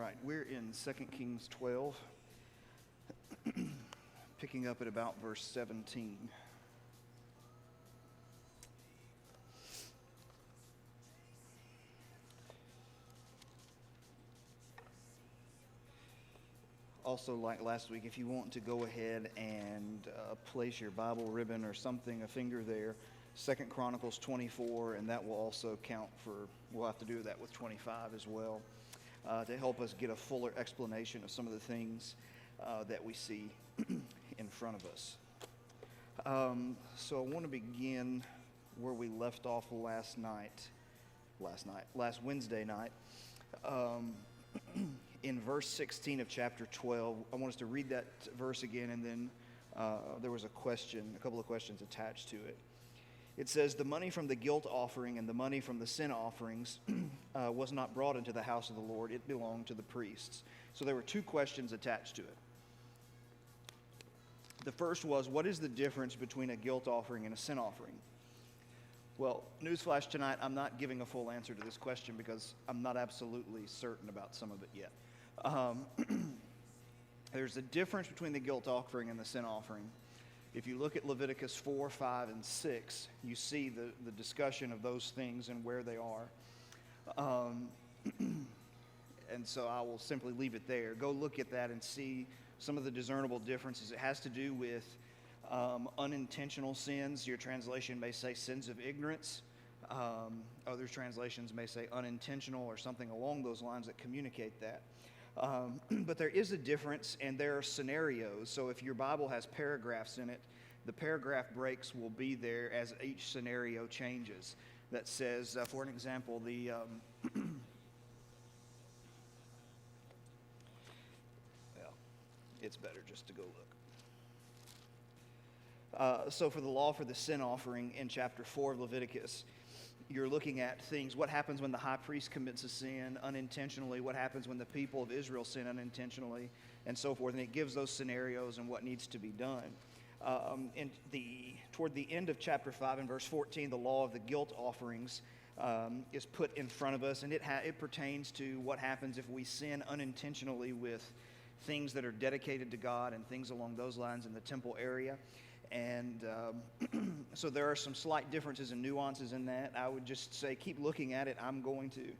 right, we're in 2 Kings 12, picking up at about verse 17. Also, like last week, if you want to go ahead and place your Bible ribbon or something, a finger there, 2 Chronicles 24, and that will also count for, we'll have to do that with 25 as well, to help us get a fuller explanation of some of the things that we see in front of us. So I want to begin where we left off last Wednesday night. In verse 16 of chapter 12, I want us to read that verse again, and then there was a couple of questions attached to it. It says, "The money from the guilt offering and the money from the sin offerings was not brought into the house of the Lord. It belonged to the priests." So there were two questions attached to it. The first was, what is the difference between a guilt offering and a sin offering? Well, newsflash tonight, I'm not giving a full answer to this question because I'm not absolutely certain about some of it yet. There's a difference between the guilt offering and the sin offering. If you look at Leviticus 4, 5, and 6, you see the discussion of those things and where they are. And so I will simply leave it there. Go look at that and see some of the discernible differences. It has to do with unintentional sins. Your translation may say sins of ignorance. Other translations may say unintentional or something along those lines that communicate that. But there is a difference, and there are scenarios. So if your Bible has paragraphs in it, the paragraph breaks will be there as each scenario changes. That says, for an example, well, it's better just to go look. So for the law for the sin offering in chapter 4 of Leviticus, you're looking at things, what happens when the high priest commits a sin unintentionally, what happens when the people of Israel sin unintentionally, and so forth. And it gives those scenarios and what needs to be done. Toward the end of chapter 5 and verse 14, the law of the guilt offerings is put in front of us, and it pertains to what happens if we sin unintentionally with things that are dedicated to God and things along those lines in the temple area. And so there are some slight differences and nuances in that. I would just say keep looking at it. I'm going to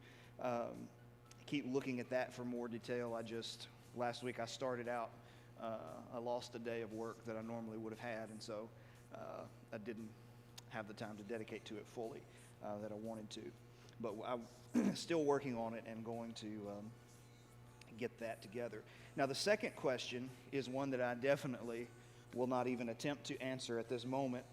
keep looking at that for more detail. Last week I started out, I lost a day of work that I normally would have had, and so I didn't have the time to dedicate to it fully that I wanted to. But I'm still working on it and going to get that together. Now the second question is one that I definitely will not even attempt to answer at this moment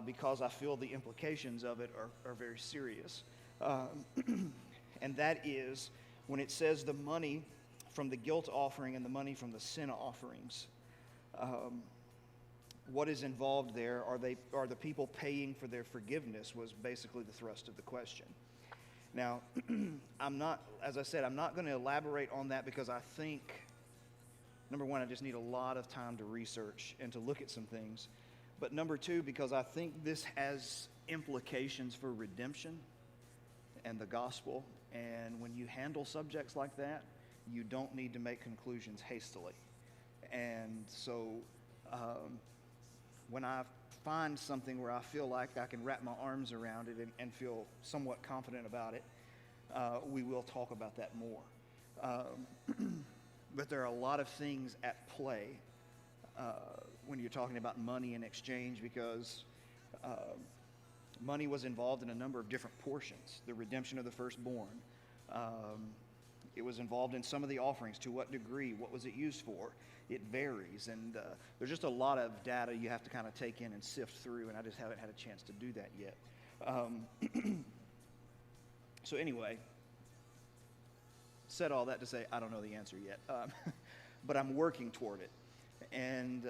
because I feel the implications of it are very serious. And that is when it says the money from the guilt offering and the money from the sin offerings. What is involved there? Are the people paying for their forgiveness was basically the thrust of the question. Now, I'm not going to elaborate on that because I think, number one, I just need a lot of time to research and to look at some things. But number two, because I think this has implications for redemption and the gospel. And when you handle subjects like that, you don't need to make conclusions hastily. And so when I find something where I feel like I can wrap my arms around it and feel somewhat confident about it, we will talk about that more. But there are a lot of things at play when you're talking about money in exchange because money was involved in a number of different portions. The redemption of the firstborn. It was involved in some of the offerings. To what degree? What was it used for? It varies. And there's just a lot of data you have to kind of take in and sift through, and I just haven't had a chance to do that yet. So anyway, said all that to say I don't know the answer yet, but I'm working toward it. And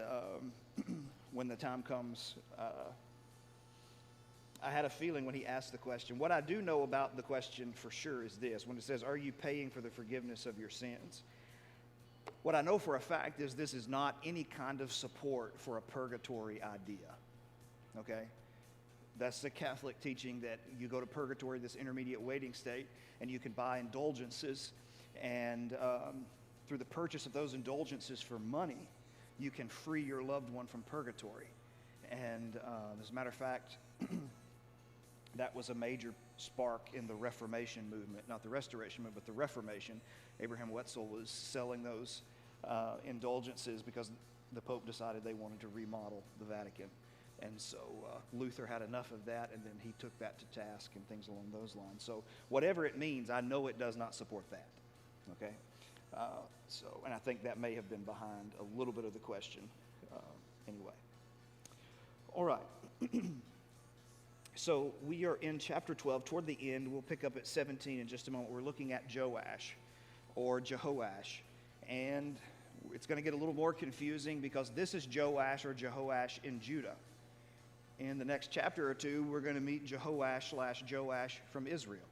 when the time comes, I had a feeling when he asked the question. What I do know about the question for sure is this. When it says, are you paying for the forgiveness of your sins? What I know for a fact is this is not any kind of support for a purgatory idea. Okay? That's the Catholic teaching that you go to purgatory, this intermediate waiting state, and you can buy indulgences And through the purchase of those indulgences for money, you can free your loved one from purgatory. And as a matter of fact, that was a major spark in the Reformation movement, not the Restoration movement, but the Reformation. Abraham Wetzel was selling those indulgences because the Pope decided they wanted to remodel the Vatican. And so Luther had enough of that, and then he took that to task and things along those lines. So whatever it means, I know it does not support that. Okay? And I think that may have been behind a little bit of the question. Anyway. All right. So we are in chapter 12. Toward the end, we'll pick up at 17 in just a moment. We're looking at Joash, or Jehoash. And it's going to get a little more confusing because this is Joash or Jehoash in Judah. In the next chapter or two, we're going to meet Jehoash/Joash from Israel.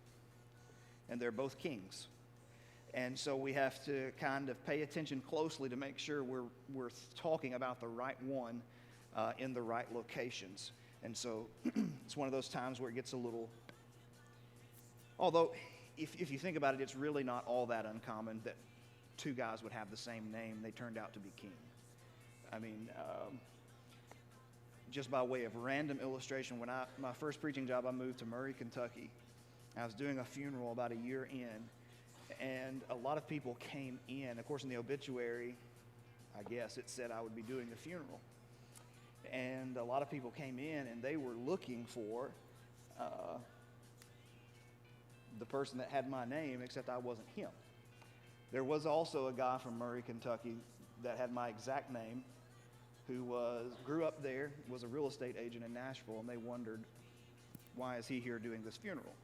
And they're both kings. And so we have to kind of pay attention closely to make sure we're talking about the right one in the right locations. And so it's one of those times where it gets a little... Although, if you think about it, it's really not all that uncommon that two guys would have the same name. They turned out to be king. I mean, just by way of random illustration, when my first preaching job, I moved to Murray, Kentucky. I was doing a funeral about a year in, and a lot of people came in. Of course, in the obituary, I guess, it said I would be doing the funeral. And a lot of people came in, and they were looking for the person that had my name, except I wasn't him. There was also a guy from Murray, Kentucky that had my exact name, who grew up there, was a real estate agent in Nashville, and they wondered, why is he here doing this funeral?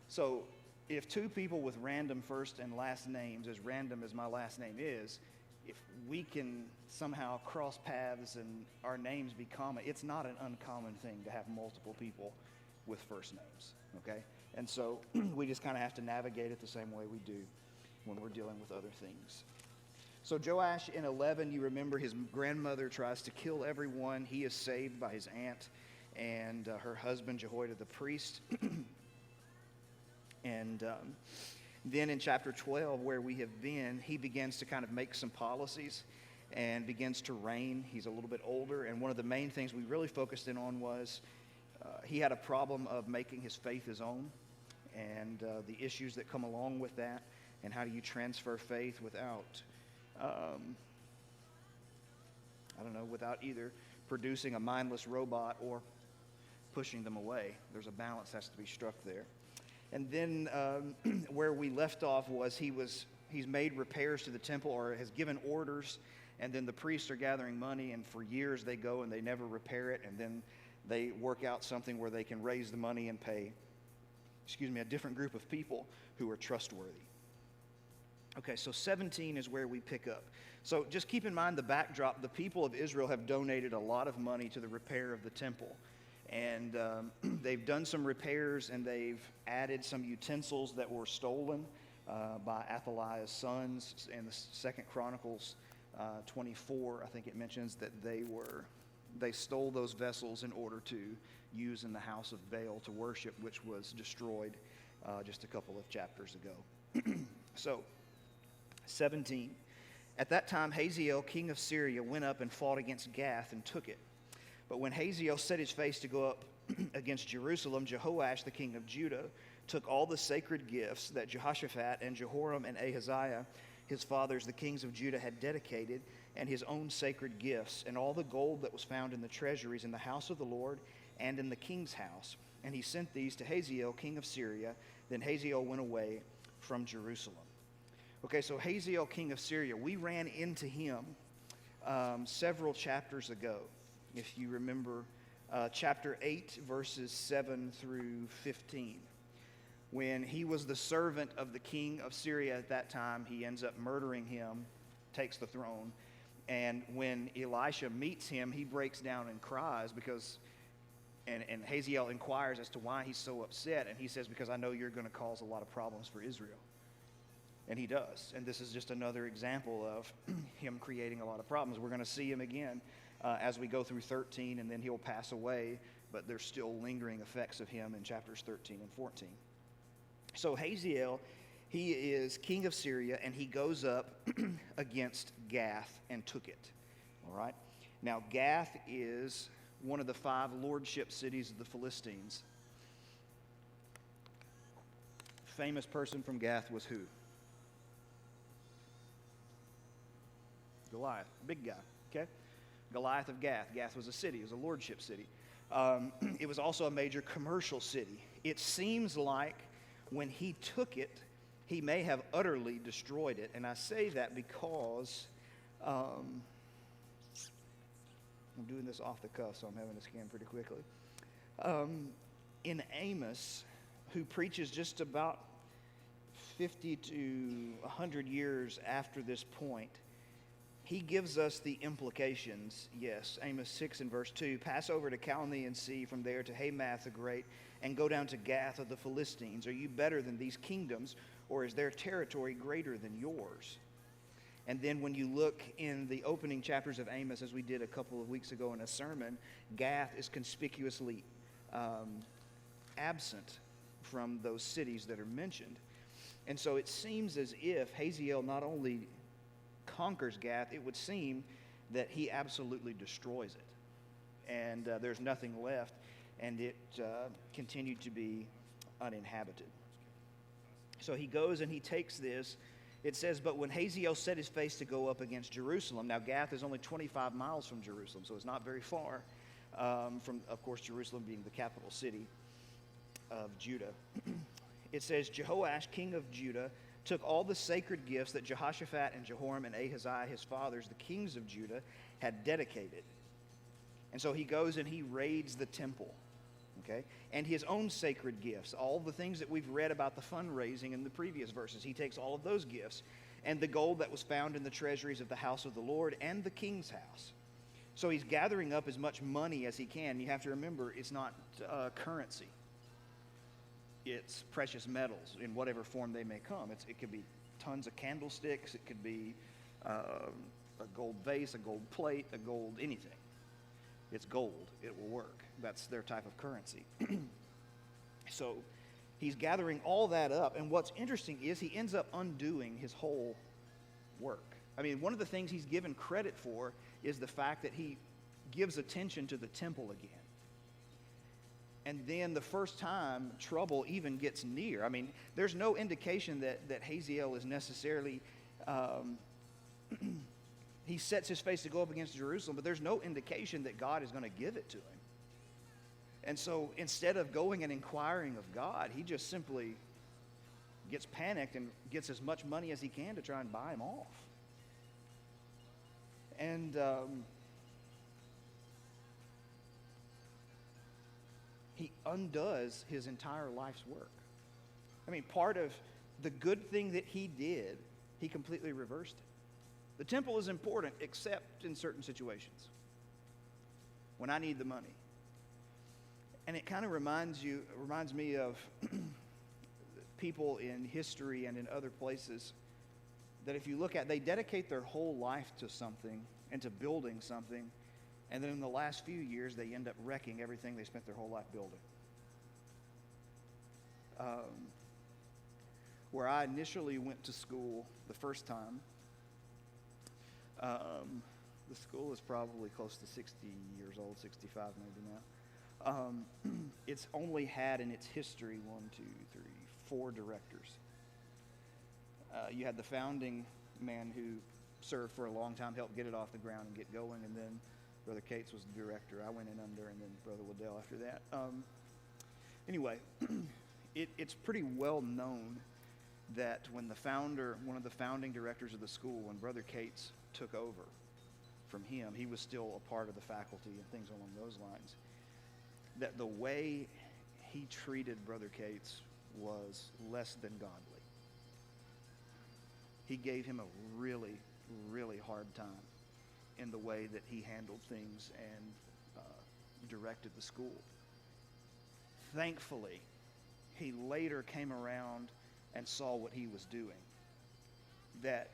So if two people with random first and last names, as random as my last name is, if we can somehow cross paths and our names be common, it's not an uncommon thing to have multiple people with first names, okay? And so we just kind of have to navigate it the same way we do when we're dealing with other things. So Joash in 11, you remember his grandmother tries to kill everyone. He is saved by his aunt and her husband Jehoiada the priest. And then in chapter 12, where we have been, he begins to kind of make some policies and begins to reign. He's a little bit older, and one of the main things we really focused in on was he had a problem of making his faith his own, and the issues that come along with that, and how do you transfer faith without, without either producing a mindless robot or pushing them away. There's a balance that has to be struck there. And then where we left off was he's made repairs to the temple, or has given orders, and then the priests are gathering money, and for years they go and they never repair it, and then they work out something where they can raise the money and pay, a different group of people who are trustworthy. Okay, so 17 is where we pick up. So just keep in mind the backdrop. The people of Israel have donated a lot of money to the repair of the temple. And they've done some repairs, and they've added some utensils that were stolen by Athaliah's sons. In the 2nd Chronicles 24, I think it mentions that they stole those vessels in order to use in the house of Baal to worship, which was destroyed just a couple of chapters ago. So, 17. At that time, Hazel, king of Syria, went up and fought against Gath and took it. But when Hazel set his face to go up against Jerusalem, Jehoash, the king of Judah, took all the sacred gifts that Jehoshaphat and Jehoram and Ahaziah, his fathers, the kings of Judah, had dedicated, and his own sacred gifts, and all the gold that was found in the treasuries in the house of the Lord and in the king's house. And he sent these to Hazel, king of Syria. Then Hazel went away from Jerusalem. Okay, so Hazel, king of Syria, we ran into him several chapters ago. If you remember chapter 8, verses 7 through 15. When he was the servant of the king of Syria at that time, he ends up murdering him, takes the throne. And when Elisha meets him, he breaks down and cries because, and Hazael inquires as to why he's so upset. And he says, because I know you're going to cause a lot of problems for Israel. And he does. And this is just another example of him creating a lot of problems. We're going to see him again as we go through 13, and then he'll pass away, but there's still lingering effects of him in chapters 13 and 14. So Hazael, He is king of Syria, and he goes up against Gath and took it. All right? Now, Gath is one of the 5 lordship cities of the Philistines. Famous person from Gath was who? Goliath, big guy, okay? Goliath of Gath. Gath was a city, it was a lordship city. It was also a major commercial city. It seems like when he took it, he may have utterly destroyed it. And I say that because I'm doing this off the cuff, so I'm having to scan pretty quickly. In Amos, who preaches just about 50 to 100 years after this point, he gives us the implications. Yes, Amos 6 and verse 2, pass over to Chaldean Sea, from there to Hamath the Great, and go down to Gath of the Philistines. Are you better than these kingdoms, or is their territory greater than yours? And then when you look in the opening chapters of Amos, as we did a couple of weeks ago in a sermon, Gath is conspicuously absent from those cities that are mentioned. And so it seems as if Hazael not only conquers Gath, it would seem that he absolutely destroys it. And there's nothing left, and it continued to be uninhabited. So he goes and he takes this. It says, but when Hazael set his face to go up against Jerusalem, now Gath is only 25 miles from Jerusalem, so it's not very far from, of course, Jerusalem being the capital city of Judah. It says, Joash, king of Judah, took all the sacred gifts that Jehoshaphat and Jehoram and Ahaziah, his fathers, the kings of Judah, had dedicated. And so he goes and he raids the temple, okay? And his own sacred gifts, all the things that we've read about the fundraising in the previous verses. He takes all of those gifts and the gold that was found in the treasuries of the house of the Lord and the king's house. So he's gathering up as much money as he can. You have to remember, it's not currency. It's precious metals in whatever form they may come. It could be tons of candlesticks. It could be a gold vase, a gold plate, a gold anything. It's gold. It will work. That's their type of currency. So he's gathering all that up. And what's interesting is he ends up undoing his whole work. I mean, one of the things he's given credit for is the fact that he gives attention to the temple again. And then the first time trouble even gets near. I mean, there's no indication that Hazael is necessarily, he sets his face to go up against Jerusalem, but there's no indication that God is going to give it to him. And so instead of going and inquiring of God, he just simply gets panicked and gets as much money as he can to try and buy him off. And he undoes his entire life's work. I mean, part of the good thing that he did, he completely reversed it. The temple is important, except in certain situations, when I need the money. And it kind of reminds me of people in history and in other places that if you look at, they dedicate their whole life to something and to building something, and then in the last few years, they end up wrecking everything they spent their whole life building. Where I initially went to school the first time, the school is probably close to 60 years old, 65 maybe now. It's only had in its history 4 directors. You had the founding man who served for a long time, helped get it off the ground and get going, and then Brother Cates was the director. I went in under, and then Brother Waddell after that. Anyway, it's pretty well known that when one of the founding directors of the school, when Brother Cates took over from him, he was still a part of the faculty and things along those lines, that the way he treated Brother Cates was less than godly. He gave him a really, really hard time in the way that he handled things and directed the school. Thankfully, he later came around and saw what he was doing. That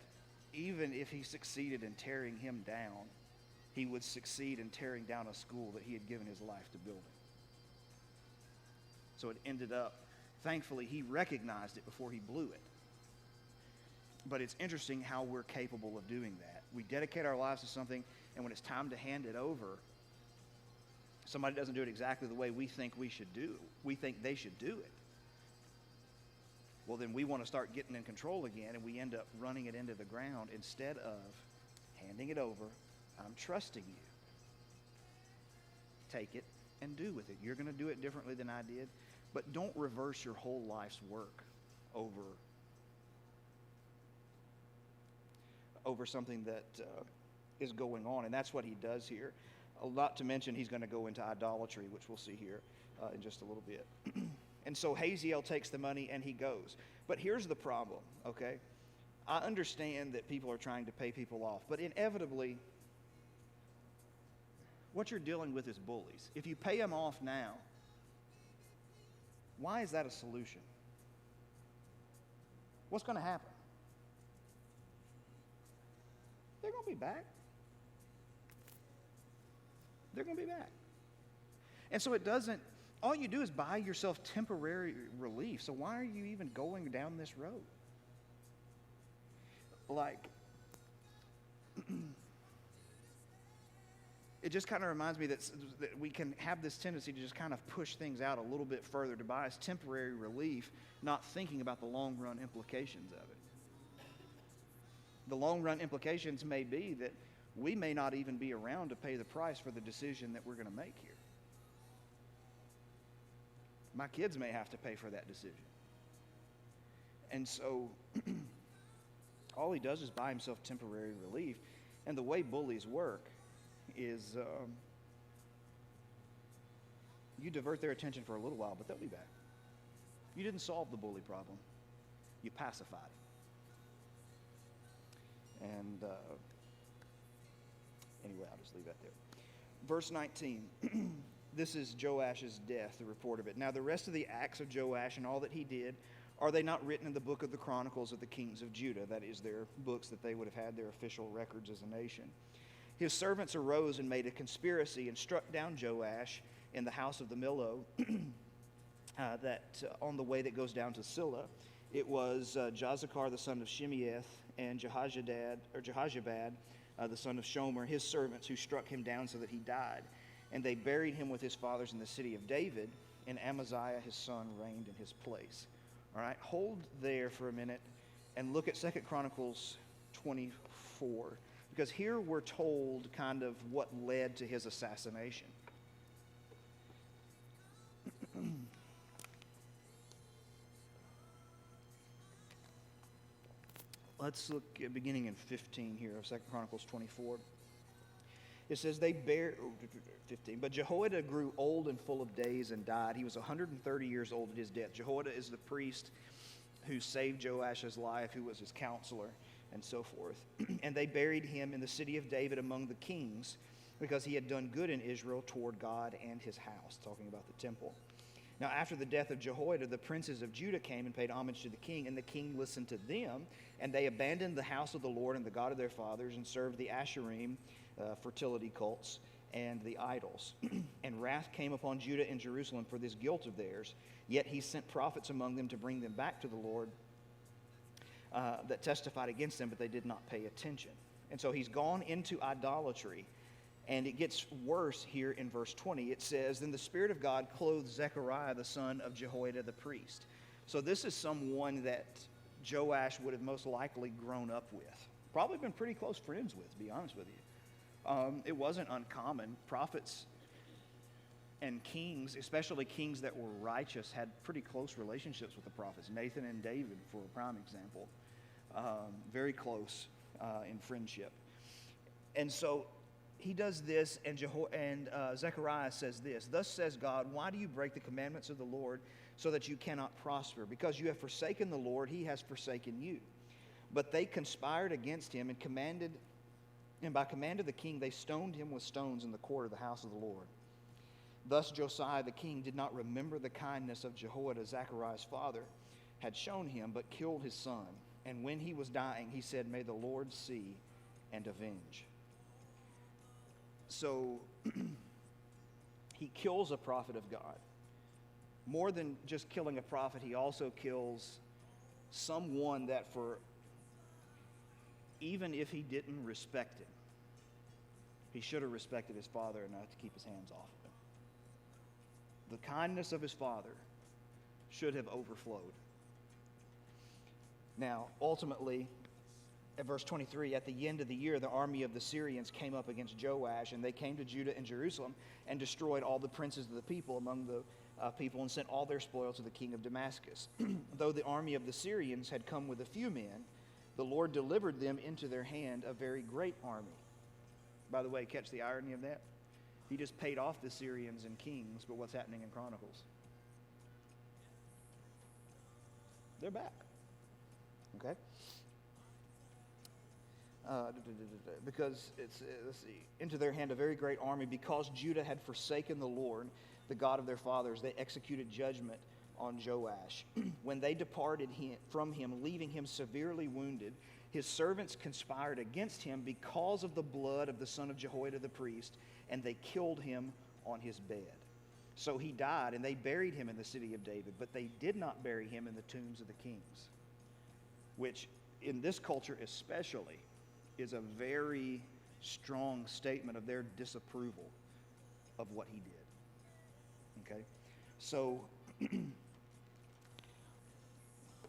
even if he succeeded in tearing him down, he would succeed in tearing down a school that he had given his life to building. So it ended up, thankfully, he recognized it before he blew it. But it's interesting how we're capable of doing that. We dedicate our lives to something, and when it's time to hand it over, somebody doesn't do it exactly the way we think we think they should do it. Well, then we want to start getting in control again, and we end up running it into the ground instead of handing it over. I'm trusting you. Take it and do with it. You're going to do it differently than I did, but don't reverse your whole life's work over something that is going on, and that's what he does here. Not to mention he's going to go into idolatry, which we'll see here in just a little bit. And so Hazael takes the money and he goes. But here's the problem, okay? I understand that people are trying to pay people off, but inevitably, what you're dealing with is bullies. If you pay them off now, why is that a solution? What's going to happen? They're going to be back. They're going to be back. And so all you do is buy yourself temporary relief. So why are you even going down this road? It just kind of reminds me that we can have this tendency to just kind of push things out a little bit further to buy us temporary relief, not thinking about the long-run implications of it. The long-run implications may be that we may not even be around to pay the price for the decision that we're going to make here. My kids may have to pay for that decision. And so all he does is buy himself temporary relief. And the way bullies work is you divert their attention for a little while, but they'll be back. You didn't solve the bully problem. You pacified it. And anyway, I'll just leave that there. Verse 19. This is Joash's death, the report of it. Now the rest of the acts of Joash and all that he did, are they not written in the book of the Chronicles of the kings of Judah? That is their books that they would have had, their official records as a nation. His servants arose and made a conspiracy and struck down Joash in the house of the Millo on the way that goes down to Silla. It was Jazakar the son of Shimeath and Jehozabad the son of Shomer, his servants, who struck him down so that he died. And they buried him with his fathers in the city of David, and Amaziah his son reigned in his place. All right, hold there for a minute and look at 2 Chronicles 24, because here we're told kind of what led to his assassination. Let's look at beginning in 15 here of 2 Chronicles 24. It says they bear 15. But Jehoiada grew old and full of days and died. He was 130 years old at his death. Jehoiada is the priest who saved Joash's life, who was his counselor, and so forth. And they buried him in the city of David among the kings, because he had done good in Israel toward God and his house, talking about the temple. Now after the death of Jehoiada, the princes of Judah came and paid homage to the king, and the king listened to them, and they abandoned the house of the Lord and the God of their fathers, and served the Asherim, fertility cults, and the idols. And wrath came upon Judah and Jerusalem for this guilt of theirs. Yet he sent prophets among them to bring them back to the Lord that testified against them, but they did not pay attention. And so he's gone into idolatry. And it gets worse here in verse 20. It says, Then the Spirit of God clothed Zechariah, the son of Jehoiada the priest. So this is someone that Joash would have most likely grown up with. Probably been pretty close friends with, to be honest with you. It wasn't uncommon. Prophets and kings, especially kings that were righteous, had pretty close relationships with the prophets. Nathan and David, for a prime example, very close in friendship. And so he does this, and Zechariah says this, Thus says God, why do you break the commandments of the Lord so that you cannot prosper? Because you have forsaken the Lord, he has forsaken you. But they conspired against him and by command of the king, they stoned him with stones in the court of the house of the Lord. Thus Josiah the king did not remember the kindness of Jehoiada, Zechariah's father, had shown him, but killed his son. And when he was dying, he said, May the Lord see and avenge. So he kills a prophet of God. More than just killing a prophet, he also kills someone that for even if he didn't respect him, he should have respected his father enough to keep his hands off of him. The kindness of his father should have overflowed. Now, ultimately, at verse 23, at the end of the year, the army of the Syrians came up against Joash, and they came to Judah and Jerusalem and destroyed all the princes of the people among the people and sent all their spoil to the king of Damascus. Though the army of the Syrians had come with a few men, the Lord delivered them into their hand, a very great army. By the way, catch the irony of that? He just paid off the Syrians in Kings, but what's happening in Chronicles? They're back. Okay? Because it's, let's see, into their hand a very great army, because Judah had forsaken the Lord, the God of their fathers, they executed judgment on Joash. When they departed from him, leaving him severely wounded, his servants conspired against him because of the blood of the son of Jehoiada the priest, and they killed him on his bed. So he died, and they buried him in the city of David, but they did not bury him in the tombs of the kings, which in this culture especially is a very strong statement of their disapproval of what he did. Okay? So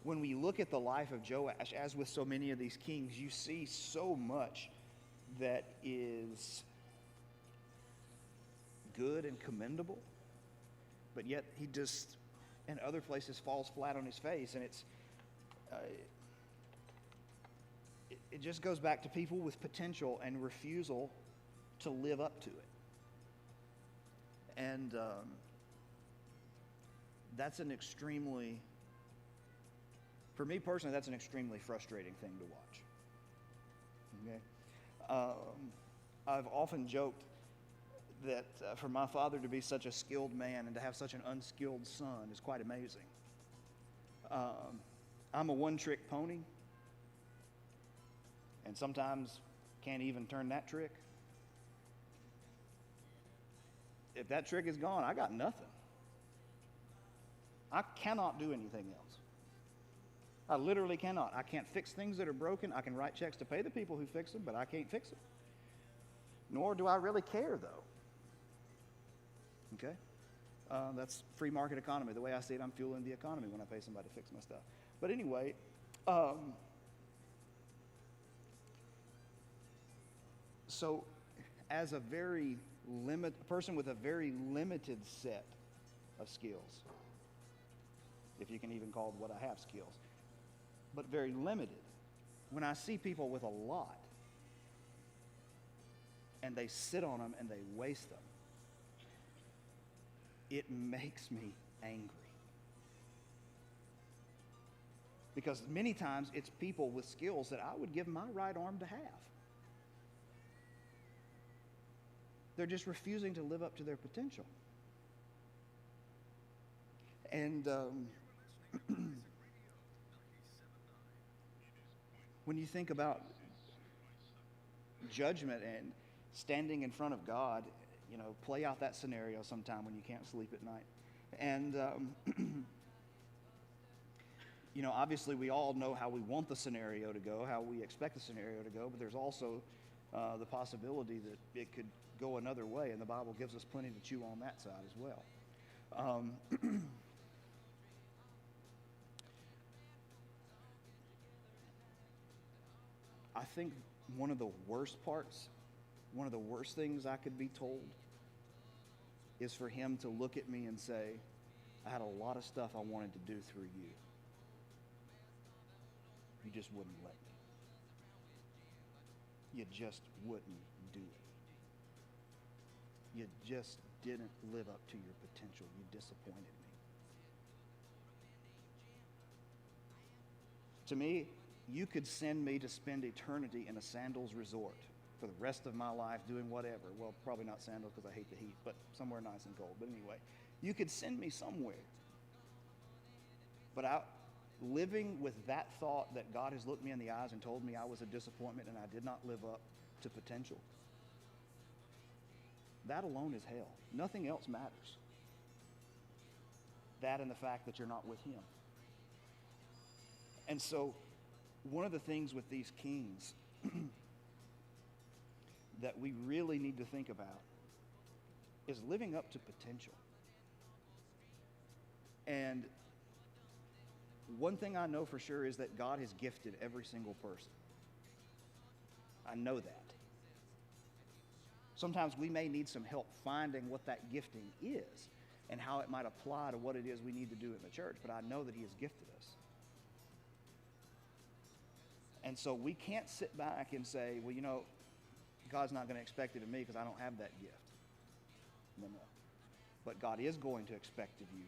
when we look at the life of Joash, as with so many of these kings, you see so much that is good and commendable, but yet he just, in other places, falls flat on his face, and it just goes back to people with potential and refusal to live up to it. And that's an extremely, for me personally, that's an extremely frustrating thing to watch. Okay? I've often joked that for my father to be such a skilled man and to have such an unskilled son is quite amazing. I'm a one-trick pony, and sometimes can't even turn that trick. If that trick is gone, I got nothing. I cannot do anything else. I literally cannot. I can't fix things that are broken. I can write checks to pay the people who fix them, but I can't fix them. Nor do I really care, though. Okay? That's free market economy. The way I see it, I'm fueling the economy when I pay somebody to fix my stuff. But anyway, so as a person with a very limited set of skills, if you can even call what I have skills, but very limited, when I see people with a lot and they sit on them and they waste them, it makes me angry. Because many times it's people with skills that I would give my right arm to have. They're just refusing to live up to their potential. And when you think about judgment and standing in front of God, play out that scenario sometime when you can't sleep at night. And, obviously we all know how we want the scenario to go, how we expect the scenario to go, but there's also the possibility that it could go another way, and the Bible gives us plenty to chew on that side as well. I think one of the worst things I could be told is for him to look at me and say, I had a lot of stuff I wanted to do through you. You just wouldn't let me. You just wouldn't do it. You just didn't live up to your potential. You disappointed me. To me, you could send me to spend eternity in a sandals resort for the rest of my life doing whatever. Well, probably not sandals because I hate the heat, but somewhere nice and cold. But anyway, you could send me somewhere. But living with that thought that God has looked me in the eyes and told me I was a disappointment and I did not live up to potential, that alone is hell. Nothing else matters. That and the fact that you're not with him. And so one of the things with these kings that we really need to think about is living up to potential. And one thing I know for sure is that God has gifted every single person. I know that. Sometimes we may need some help finding what that gifting is and how it might apply to what it is we need to do in the church, but I know that he has gifted us. And so we can't sit back and say, well, you know, God's not going to expect it of me because I don't have that gift. No. But God is going to expect of you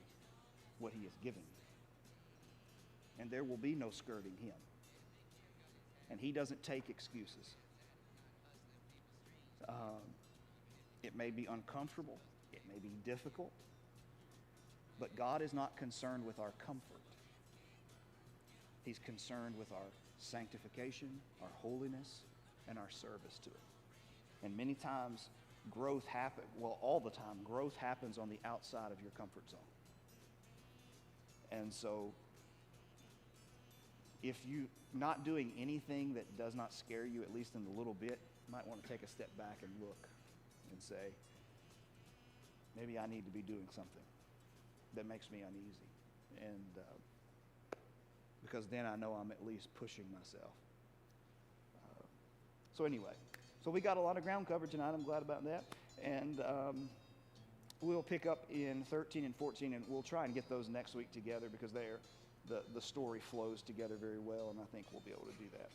what he has given you. And there will be no skirting him. And he doesn't take excuses. It may be uncomfortable. It may be difficult. But God is not concerned with our comfort. He's concerned with our sanctification, our holiness, and our service to it. And many times growth happens, well, all the time, growth happens on the outside of your comfort zone. And so if you're not doing anything that does not scare you, at least in a little bit, you might want to take a step back and look and say, maybe I need to be doing something that makes me uneasy. And because then I know I'm at least pushing myself. So anyway, so we got a lot of ground covered tonight. I'm glad about that. And we'll pick up in 13 and 14, and we'll try and get those next week together because the story flows together very well, and I think we'll be able to do that.